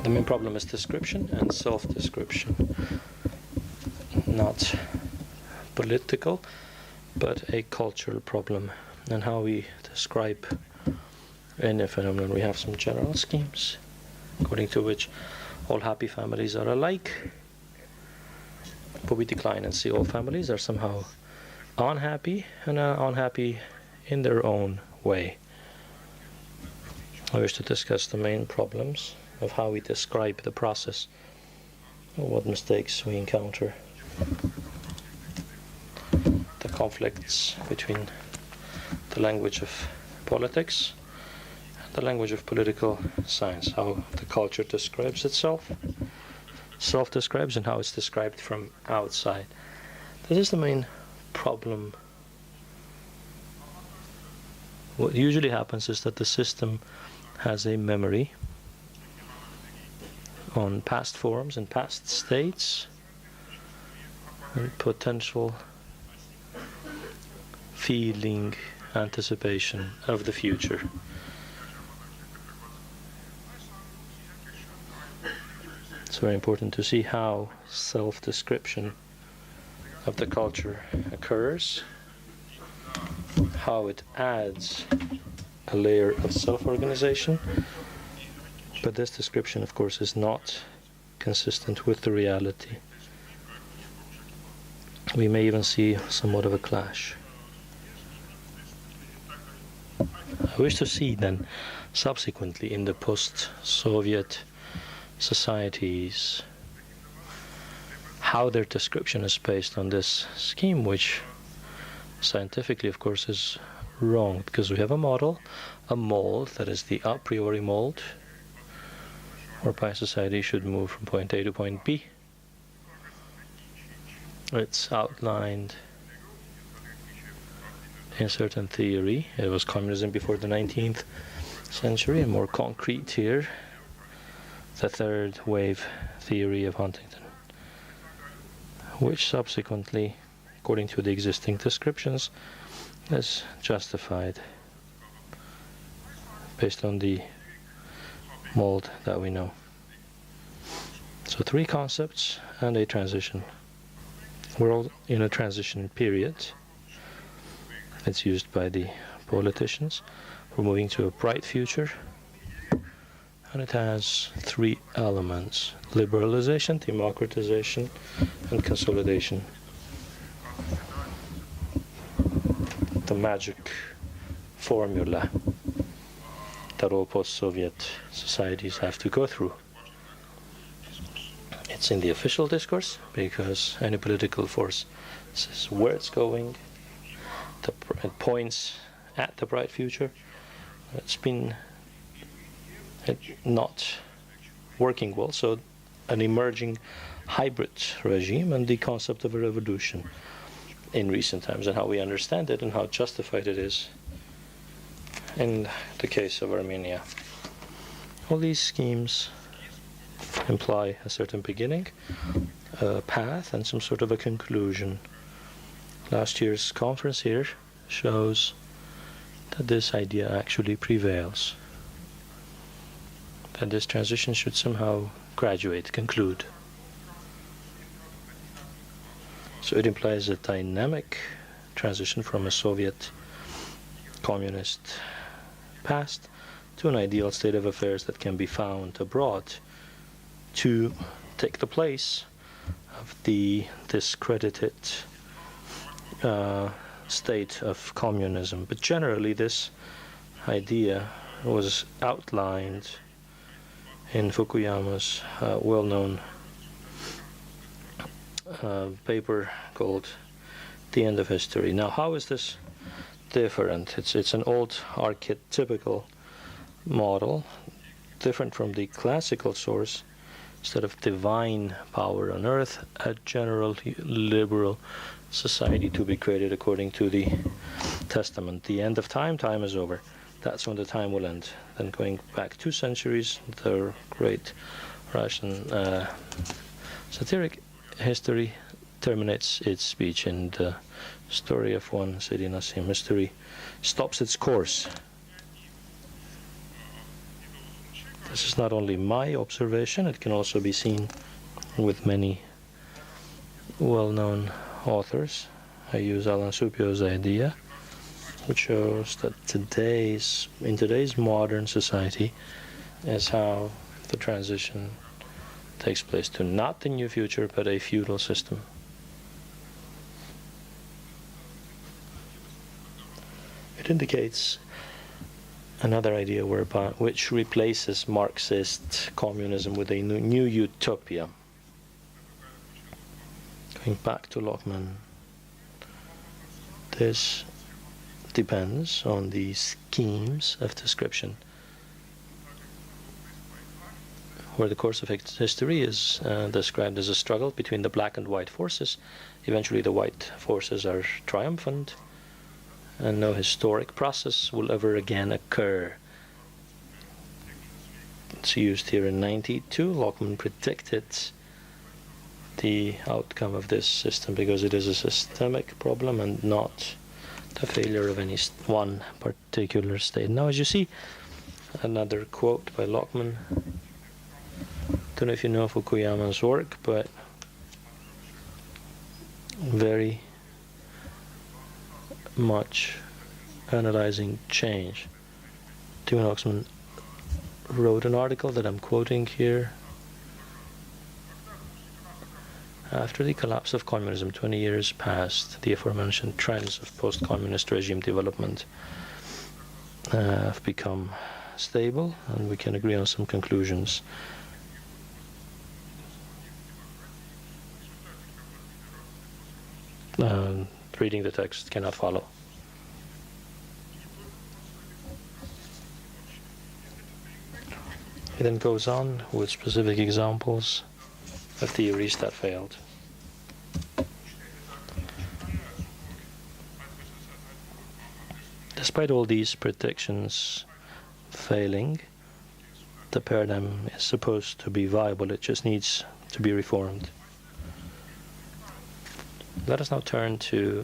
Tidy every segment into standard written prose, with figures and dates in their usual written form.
The main problem is description and self-description, not political, but a cultural problem, and how we describe any phenomenon. We have some general schemes, according to which all happy families are alike, but we decline and see all families are somehow unhappy, and are unhappy in their own way. I wish to discuss the main problems of how we describe the process, or what mistakes we encounter, the conflicts between the language of politics and the language of political science, how the culture describes itself, self-describes, and how it's described from outside. This is the main problem. What usually happens is that the system has a memory on past forms and past states and potential feeling, anticipation of the future. It's very important to see how self-description of the culture occurs, how it adds a layer of self-organization, but this description, of course, is not consistent with the reality. We may even see somewhat of a clash. I wish to see then, subsequently, in the post-Soviet societies, how their description is based on this scheme, which scientifically, of course, is wrong, because we have a model, a mold, that is the a priori mold, whereby society should move from point A to point B. It's outlined in a certain theory. It was communism before the 19th century, and more concrete here, the third wave theory of Huntington, which subsequently, according to the existing descriptions, is justified based on the mold that we know. So 3 concepts and a transition. We're all in a transition period. It's used by the politicians. We're moving to a bright future, and it has 3 elements: liberalization, democratization, and consolidation. The magic formula that all post-Soviet societies have to go through. It's in the official discourse, because any political force says where it's going, it points at the bright future. It's been not working well, so an emerging hybrid regime and the concept of a revolution in recent times, and how we understand it and how justified it is in the case of Armenia. All these schemes imply a certain beginning, a path, and some sort of a conclusion. Last year's conference here shows that this idea actually prevails, that this transition should somehow graduate, conclude. So it implies a dynamic transition from a Soviet communist past to an ideal state of affairs that can be found abroad, to take the place of the discredited state of communism. But generally this idea was outlined in Fukuyama's well-known paper called The End of History. Now, how is this different? It's an old archetypical model, different from the classical source. Instead of divine power on earth, a general liberal society to be created according to the Testament. The end of time, time is over. That's when the time will end. Then going back 2 centuries, the great Russian satiric history terminates its speech, and the story of one Sidi Nassim mystery stops its course. This is not only my observation, it can also be seen with many well-known authors. I use Alan Supio's idea, which shows that in today's modern society is how the transition takes place to not the new future, but a feudal system. It indicates another idea which replaces Marxist communism with a new utopia. Going back to Lachman, this depends on the schemes of description, where the course of history is described as a struggle between the black and white forces. Eventually the white forces are triumphant, and no historic process will ever again occur. It's used here in 92. Lachman predicted the outcome of this system because it is a systemic problem and not the failure of any one particular state. Now, as you see, another quote by Lachman. Don't know if you know Fukuyama's work, but very much analyzing change. Timon Lachman wrote an article that I'm quoting here. After the collapse of communism, 20 years passed, the aforementioned trends of post-communist regime development have become stable, and we can agree on some conclusions. Reading the text cannot follow. He then goes on with specific examples of theories that failed. Despite all these predictions failing, the paradigm is supposed to be viable. It just needs to be reformed. Let us now turn to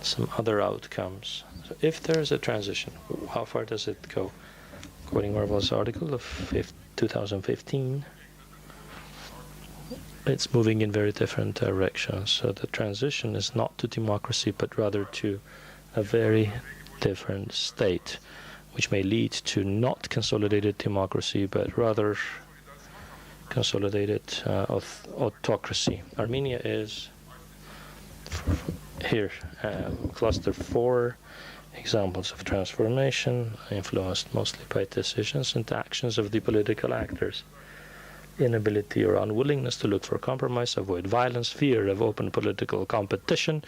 some other outcomes. So if there is a transition, how far does it go? Quoting Marvel's article of 2015, it's moving in very different directions. So the transition is not to democracy, but rather to a very different state, which may lead to not consolidated democracy, but rather consolidated autocracy. Armenia is here, cluster 4 examples of transformation, influenced mostly by decisions and actions of the political actors. Inability or unwillingness to look for compromise, avoid violence, fear of open political competition,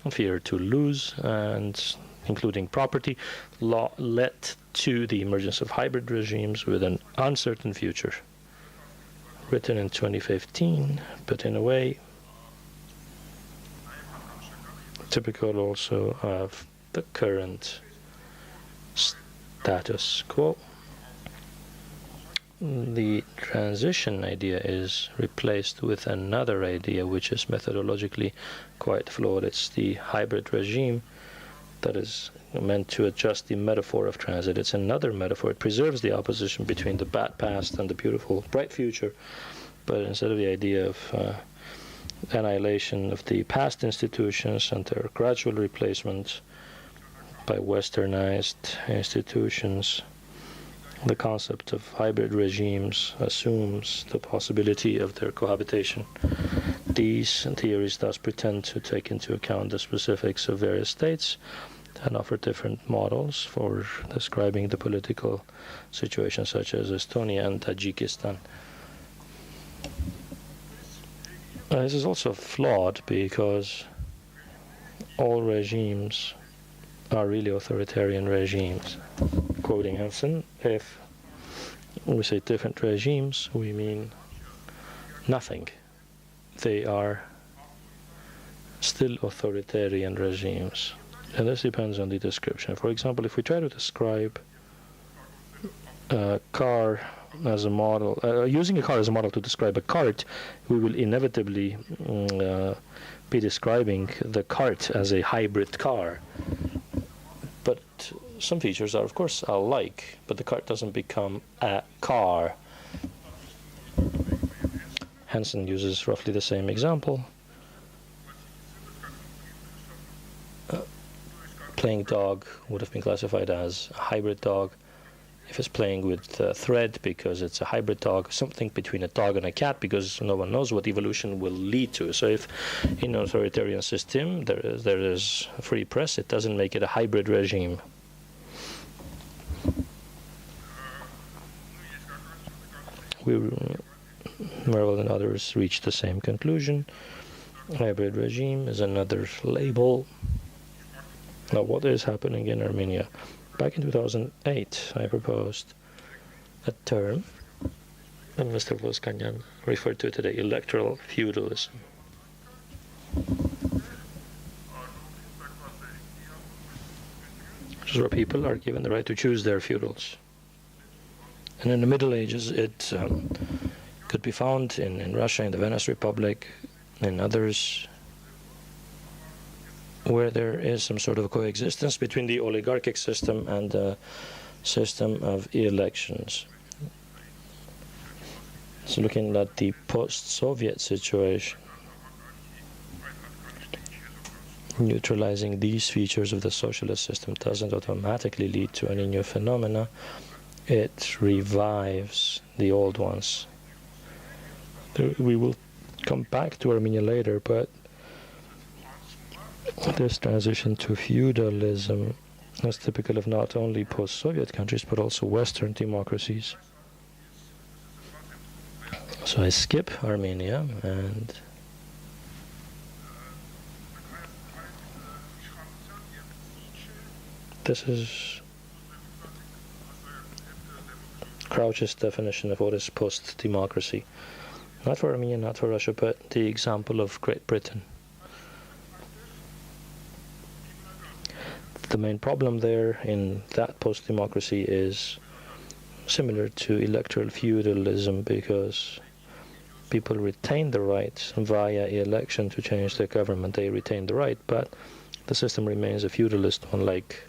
fear to lose, and including property law, led to the emergence of hybrid regimes with an uncertain future. Written in 2015, but in a way typical also of the current status quo. The transition idea is replaced with another idea which is methodologically quite flawed. It's the hybrid regime that is meant to adjust the metaphor of transit. It's another metaphor. It preserves the opposition between the bad past and the beautiful, bright future, but instead of the idea of annihilation of the past institutions and their gradual replacement by westernized institutions, the concept of hybrid regimes assumes the possibility of their cohabitation. These theories thus pretend to take into account the specifics of various states and offer different models for describing the political situation, such as Estonia and Tajikistan. This is also flawed because all regimes are really authoritarian regimes. Quoting Hansen, if we say different regimes, we mean nothing. They are still authoritarian regimes. And this depends on the description. For example, if we try to describe a car as a model, using a car as a model to describe a cart, we will inevitably be describing the cart as a hybrid car. But some features are, of course, alike, but the cart doesn't become a car. Hansen uses roughly the same example. Playing dog would have been classified as a hybrid dog. If it's playing with thread because it's a hybrid dog, something between a dog and a cat because no one knows what evolution will lead to. So if in an authoritarian system there is a free press, it doesn't make it a hybrid regime. Merrill and others reached the same conclusion. Hybrid regime is another label. Now, what is happening in Armenia? Back in 2008, I proposed a term, and Mr. Voskanyan referred to it today, electoral feudalism. Which is where people are given the right to choose their feudals. And in the Middle Ages, it could be found in Russia, in the Venice Republic, in others, where there is some sort of a coexistence between the oligarchic system and the system of elections. So looking at the post-Soviet situation, neutralizing these features of the socialist system doesn't automatically lead to any new phenomena. It revives the old ones. We will come back to Armenia later, but this transition to feudalism is typical of not only post-Soviet countries, but also Western democracies. So I skip Armenia, and this is Crouch's definition of what is post-democracy. Not for Armenia, not for Russia, but the example of Great Britain. The main problem there in that post-democracy is similar to electoral feudalism, because people retain the right via election to change their government. They retain the right, but the system remains a feudalist one, like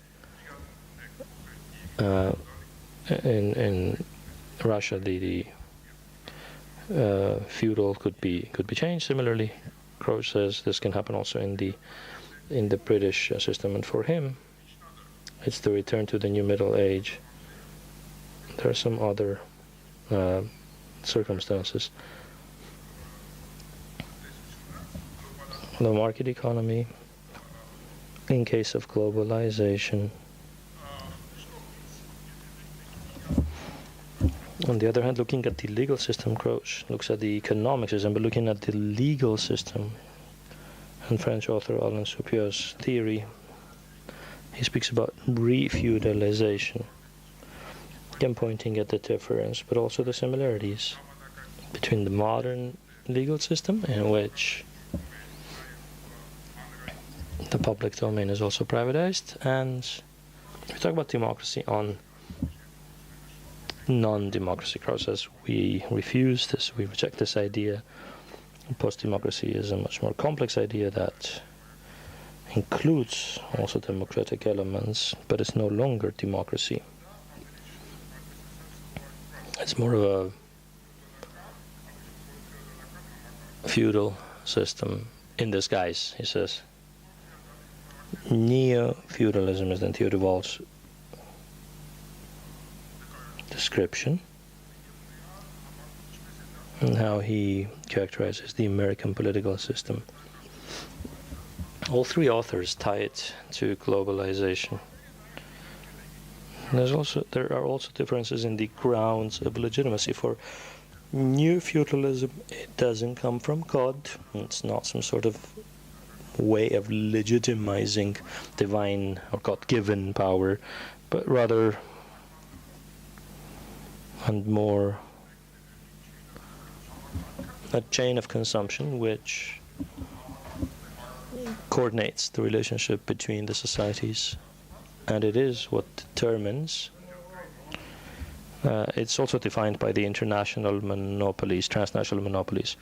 in Russia, the feudal could be changed. Similarly, Crouch says this can happen also in the British system, and for him, it's the return to the new Middle Age. There are some other circumstances. The market economy, in case of globalization. On the other hand, looking at the legal system, Crouch looks at the economic system, but looking at the legal system, and French author Alain Soupiot's theory, he speaks about re-feudalization, again pointing at the difference, but also the similarities between the modern legal system, in which the public domain is also privatized, and we talk about democracy on non-democracy. Crouch says we refuse this, we reject this idea. Post-democracy is a much more complex idea that includes also democratic elements, but it's no longer democracy. It's more of a feudal system in disguise, he says. Neo-feudalism is then Theodor description, and how he characterizes the American political system. All three authors tie it to globalization. There are also differences in the grounds of legitimacy. For new feudalism, it doesn't come from God. It's not some sort of way of legitimizing divine or God-given power, but rather and more a chain of consumption which coordinates the relationship between the societies, and it is what determines It's also defined by the international monopolies, transnational monopolies.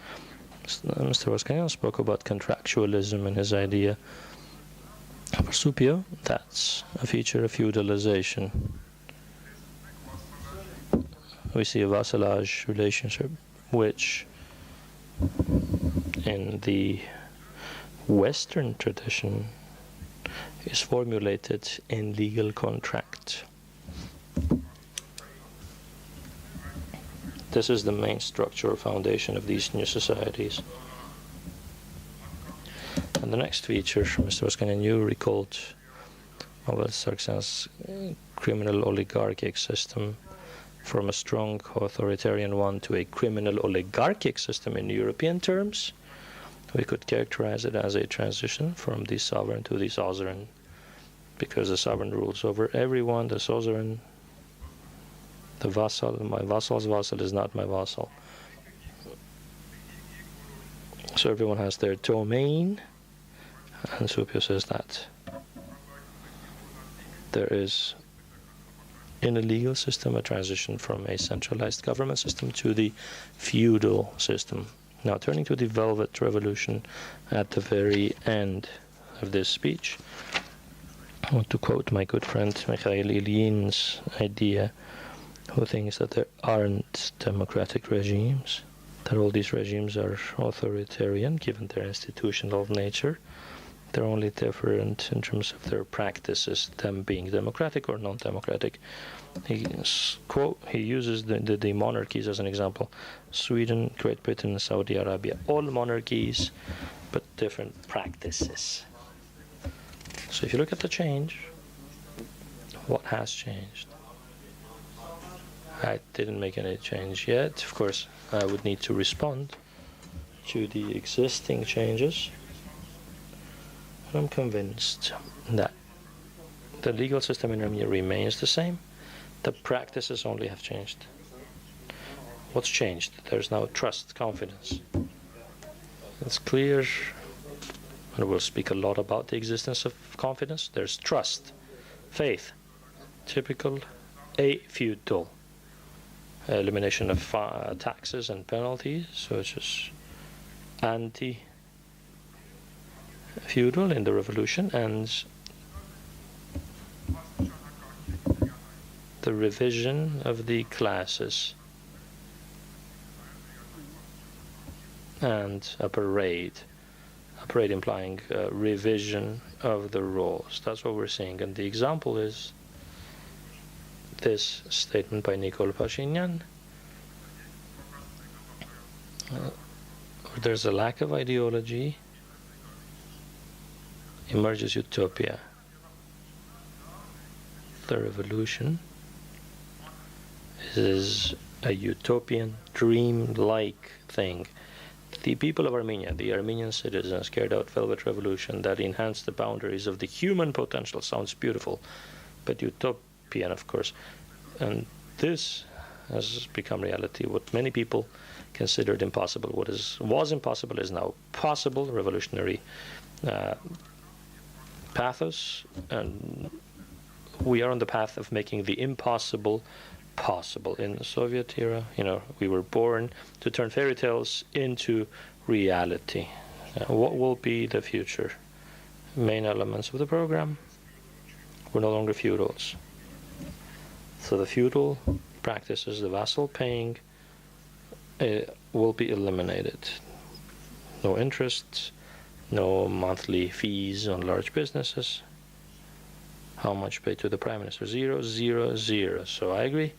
Mr. Voskanyan spoke about contractualism in his idea. For Supio, that's a feature of feudalization. We see a vassalage relationship, which in the Western tradition is formulated in legal contract. This is the main structure or foundation of these new societies. And the next feature, Mr. Voskanyan, you recalled Mabel Sargsyan's criminal oligarchic system, from a strong authoritarian one to a criminal oligarchic system in European terms. We could characterize it as a transition from the sovereign to the suzerain, because the sovereign rules over everyone, the suzerain, the vassal, my vassal's vassal is not my vassal. So everyone has their domain, and Supio says that there is, in a legal system, a transition from a centralized government system to the feudal system. Now, turning to the Velvet Revolution at the very end of this speech, I want to quote my good friend Mikhail Ilyin's idea, who thinks that there aren't democratic regimes, that all these regimes are authoritarian given their institutional nature. They're only different in terms of their practices, them being democratic or non-democratic. He uses the monarchies as an example. Sweden, Great Britain, Saudi Arabia, all monarchies, but different practices. So if you look at the change, what has changed? I didn't make any change yet. Of course, I would need to respond to the existing changes. I'm convinced that the legal system in Armenia remains the same. The practices only have changed. What's changed? There's now trust, confidence. It's clear, and we'll speak a lot about the existence of confidence. There's trust, faith, typical a-feudal. Elimination of taxes and penalties, which is anti-feudal in the revolution, and the revision of the classes, and a parade implying revision of the roles. That's what we're seeing, and the example is this statement by Nikol Pashinyan. There's a lack of ideology, emerges utopia. The revolution is a utopian, dream-like thing. The people of Armenia, the Armenian citizens, carried out Velvet Revolution that enhanced the boundaries of the human potential. Sounds beautiful, but utopian, of course. And this has become reality. What many people considered impossible, what was impossible is now possible. Revolutionary pathos, and we are on the path of making the impossible possible. In the Soviet era, we were born to turn fairy tales into reality. What will be the future? Main elements of the program. We're no longer feudals. So the feudal practices, the vassal paying, will be eliminated. No interest, no monthly fees on large businesses. How much paid to the Prime Minister? 0, 0, 0. So I agree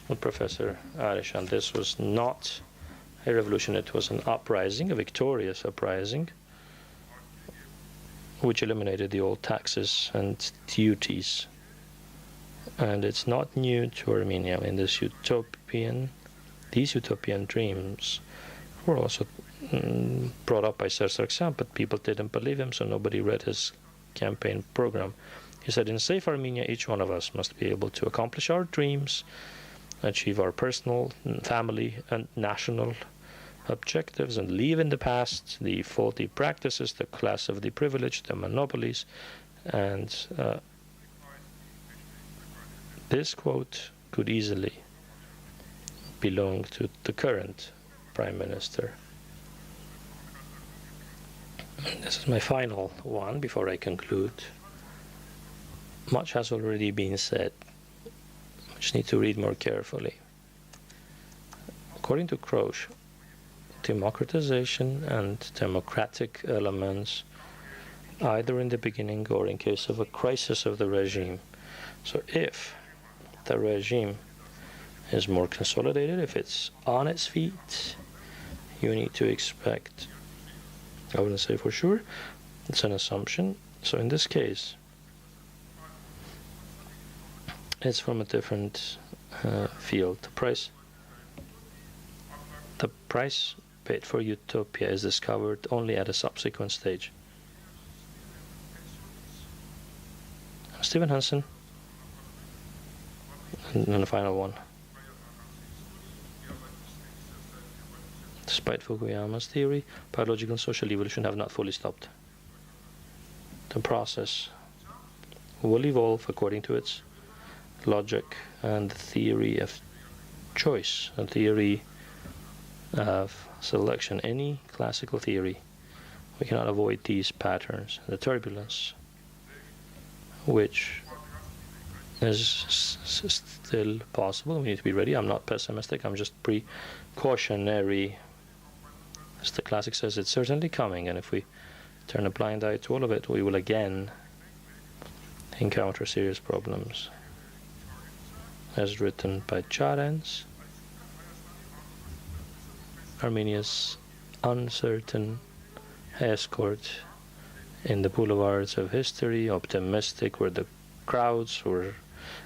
with Professor Arishan. This was not a revolution, it was an uprising, a victorious uprising, which eliminated the old taxes and duties. And it's not new to Armenia. In these utopian dreams were also brought up by Ser Sargsyan, but people didn't believe him, so nobody read his campaign program. He said, in safe Armenia, each one of us must be able to accomplish our dreams, achieve our personal, family, and national objectives, and leave in the past the faulty practices, the class of the privileged, the monopolies. And this quote could easily belong to the current Prime Minister. This is my final one before I conclude. Much has already been said. I just need to read more carefully. According to Croce, democratization and democratic elements, either in the beginning or in case of a crisis of the regime. So if the regime is more consolidated, if it's on its feet, you need to expect, I wouldn't say for sure, it's an assumption. So in this case, it's from a different field. The price paid for Utopia is discovered only at a subsequent stage. Stephen Hansen, and then the final one. Despite Fukuyama's theory, biological and social evolution have not fully stopped. The process will evolve according to its logic and the theory of choice, a theory of selection, any classical theory. We cannot avoid these patterns. The turbulence, which is still possible, we need to be ready. I'm not pessimistic, I'm just precautionary. As the classic says, it's certainly coming, and if we turn a blind eye to all of it, we will again encounter serious problems. As written by Charens, Armenia's uncertain escort in the boulevards of history, optimistic were the crowds who were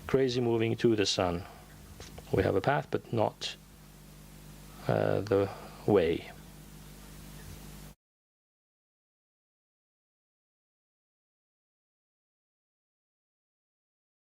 crazy moving to the sun. We have a path, but not the way.